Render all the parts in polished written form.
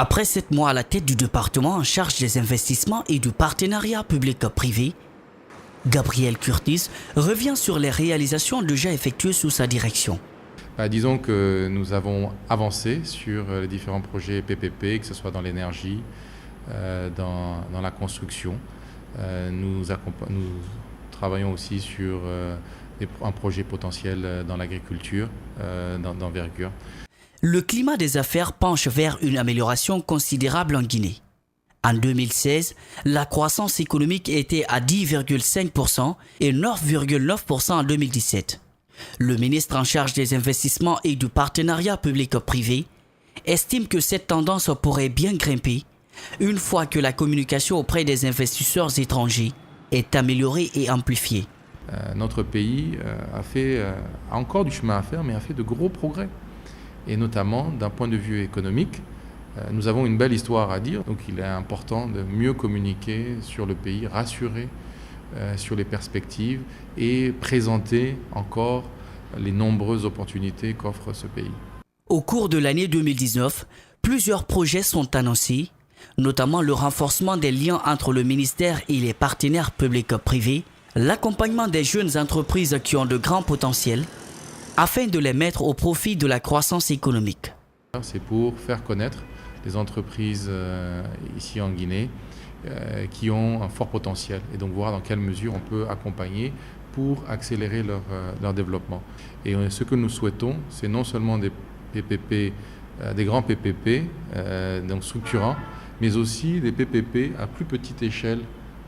Après 7 mois à la tête du département en charge des investissements et du partenariat public-privé, Gabriel Curtis revient sur les réalisations déjà effectuées sous sa direction. Disons que nous avons avancé sur les différents projets PPP, que ce soit dans l'énergie, dans la construction. Nous travaillons aussi sur un projet potentiel dans l'agriculture d'envergure. Le climat des affaires penche vers une amélioration considérable en Guinée. En 2016, la croissance économique était à 10,5% et 9,9% en 2017. Le ministre en charge des investissements et du partenariat public-privé estime que cette tendance pourrait bien grimper une fois que la communication auprès des investisseurs étrangers est améliorée et amplifiée. Notre pays a encore du chemin à faire, mais a fait de gros progrès. Et notamment d'un point de vue économique, nous avons une belle histoire à dire. Donc il est important de mieux communiquer sur le pays, rassurer sur les perspectives et présenter encore les nombreuses opportunités qu'offre ce pays. Au cours de l'année 2019, plusieurs projets sont annoncés, notamment le renforcement des liens entre le ministère et les partenaires publics-privés, l'accompagnement des jeunes entreprises qui ont de grands potentiels, afin de les mettre au profit de la croissance économique. C'est pour faire connaître les entreprises ici en Guinée qui ont un fort potentiel et donc voir dans quelle mesure on peut accompagner pour accélérer leur développement. Et ce que nous souhaitons, c'est non seulement des PPP, des grands PPP, donc structurants, mais aussi des PPP à plus petite échelle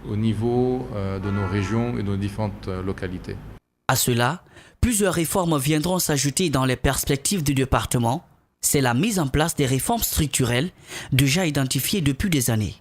au niveau de nos régions et de nos différentes localités. À cela, plusieurs réformes viendront s'ajouter dans les perspectives du département. C'est la mise en place des réformes structurelles déjà identifiées depuis des années.